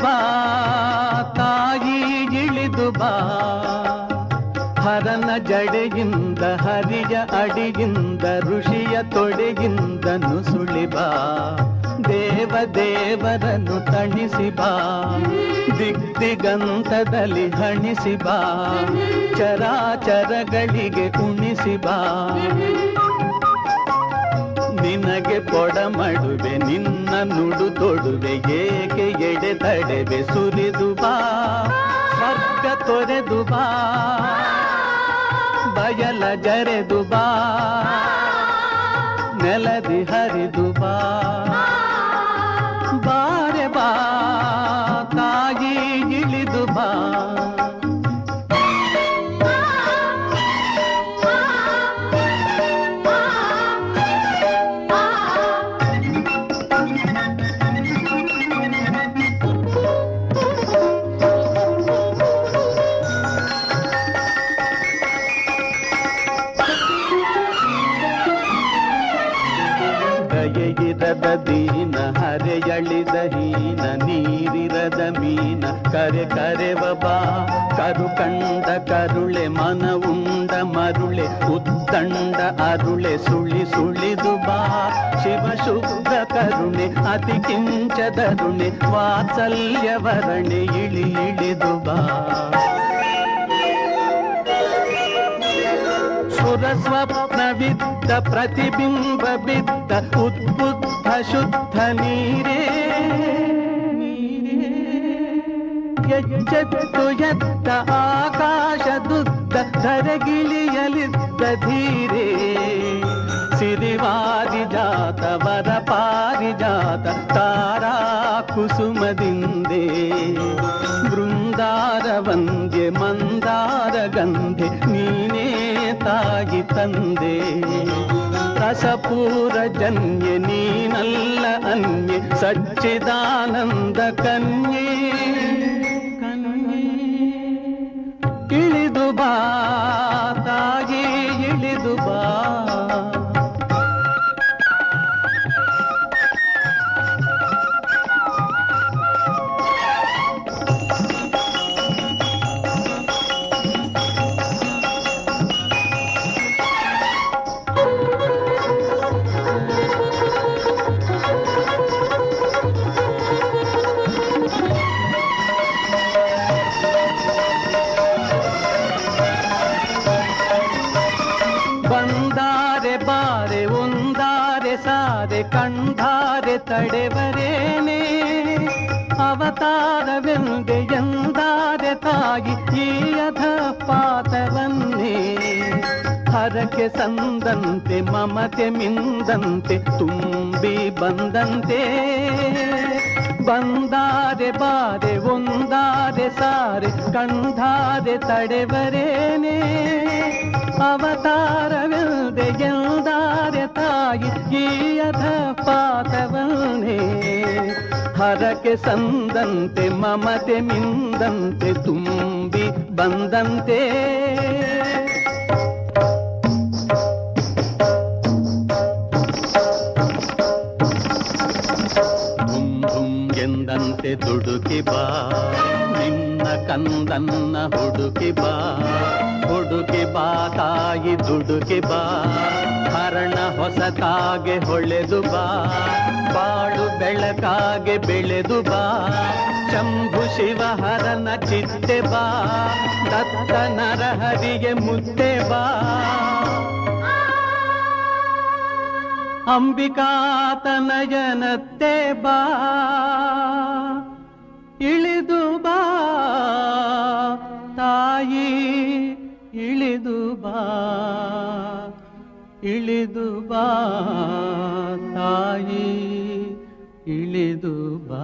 ಬಾ ತಾಯಿ ಇಳಿದು ಬಾ, ಹರನ ಜಡೆಯಿಂದ ಹರಿಯ ಅಡಿಯಿಂದ ಋಷಿಯ ತೊಡೆಯಿಂದ ನುಸುಳಿ ಬಾ, ದೇವ ದೇವರನ್ನು ತಣಿಸಿ ಬಾ, ದಿಗ್ದಿಗಂತದಲ್ಲಿ ಹಣಿಸಿ ಬಾ, ಚರಾಚರಗಳಿಗೆ ಉಣಿಸಿ ಬಾ. ನಿನಗೆ ಕೊಡಮಡುವೆ ನಿನ್ನ ನುಡು ತೊಡುವೆ, ಏಕೆ ಎಡೆ ತಡೆವೆ ಸುರಿದು ಬಾ, ಸ್ವರ್ಗ ತೊರೆದು ಬಾ, ಬಯಲ ಜರೆದು ಬಾ, ನೆಲದಿ ಹರಿದು ಬಾ, ಬಾರೆ ಬಾ ತಾಯಿ ಇಳಿದು ಬಾ. ದಯೆಯಿರದ ದೀನ ಹರೆಯಳಿದ ಹೀನ, ನೀರಿರದ ಮೀನ ಕರೆ ಕರೆವ ಬಾ, ಕರು ಕಂಡ ಕರುಳೆ ಮನ ಉಂಡ ಮರುಳೆ, ಉದ್ದಂಡ ಅರುಳೆ ಸುಳಿ ಸುಳಿದು ಬಾ, ಶಿವ ಶುದ್ಧ ಕರುಣೆ ಅತಿ ಕಿಂಚದರುಣೆ, ವಾತ್ಸಲ್ಯವರಣೆ ಇಳಿ ಇಳಿದು ಬಾ. ಸುರಸ್ವಪ್ನವಿದ್ದ ಪ್ರತಿಬಿಂಬ ಬಿದ್ದ ಉದ್ಬುದ್ಧ ಶುದ್ಧ ನೀರೇ, ಎಚ್ಚೆತ್ತು ಎದ್ದ ಆಕಾಶದುದ್ದ ಧರೆಗಿಳಿಯಲಿದ್ದ ಧೀರೇ, ಸಿರಿವಾರಿಜಾತ ವರ ಪಾರಿಜಾತ ತಾರಾ ಕುಸುಮದಿಂದೇ, ಬೃಂದಾರ ವಂದ್ಯೆ ಮಂದಾರ ಗಂಧೆ ನೀನೇ ತಾಗಿ ತಂದೆ, ರಸಪೂರ ಜನ್ಯೆ ನೀನಲ್ಲ ಅನ್ಯೆ, ಸಚ್ಚಿದಾನಂದ ಕನ್ಯೆ ಕನ್ಯೆ. ಇಳಿದು ಬಾ ತಾಯಿ ಇಳಿದು ಬಾ, ಬಂದಾರೆ ಬಾರೆ ಒಂದಾರೆ ಸಾರೆ ಕಂಡಾರೆ ತಡೆವರೇನೆ, ಅವತಾರವೆಂದೆ ಎಂದಾರೆ ತಾಯಿ ಈ ಅಧ ಪಾತವನ್ನೇ, ಹರಕೆ ಸಂದಂತೆ ಮಮತೆ ಮಿಂದಂತೆ ತುಂಬಿ ಬಂದಂತೆ, ಬಂದಾರೆ ಬಾರೆ ಒಂದಾರೆ ಸಾರೆ ಕಂಡಾರೆ ತಡೆವರೇನೆ, ಅವತಾರವಿಲ್ಲದೆ ಎಂದಾರೆ ತಾಯಿ ಈ ಅಧ ಪಾತವನ್ನೇ, ಹರಕೆ ಸಂದಂತೆ ಮಮತೆ ಮಿಂದಂತೆ ತುಂಬಿ ಬಂದಂತೆ. ಎಂದಂತೆ ದುಡುಕಿ ಬಾ ನಿನ್ನ ಕಂದನ್ನ ಹುಡುಕಿ ಬಾ, ಹುಡುಕಿ ಬಾ ತಾಯಿ ದುಡುಕಿ ಬಾ, ಹರಣ ಹೊಸತಾಗೆ ಹೊಳೆದು ಬಾ, ಬಾಳು ಬೆಳಕಾಗೆ ಬೆಳೆದು ಬಾ, ಶಂಭು ಶಿವ ಹರನ ಚಿಟ್ಟೆ ಬಾ, ದತ್ತ ನರಹರಿಗೆ ಮುತ್ತೆ ಬಾ, ಅಂಬಿಕಾತನಯನತ್ತೆ ಬಾ, ಇಳಿದು ಬಾ ತಾಯಿ ಇಳಿದು ಬಾ, ಇಳಿದು ಬಾ ತಾಯಿ ಇಳಿದು ಬಾ.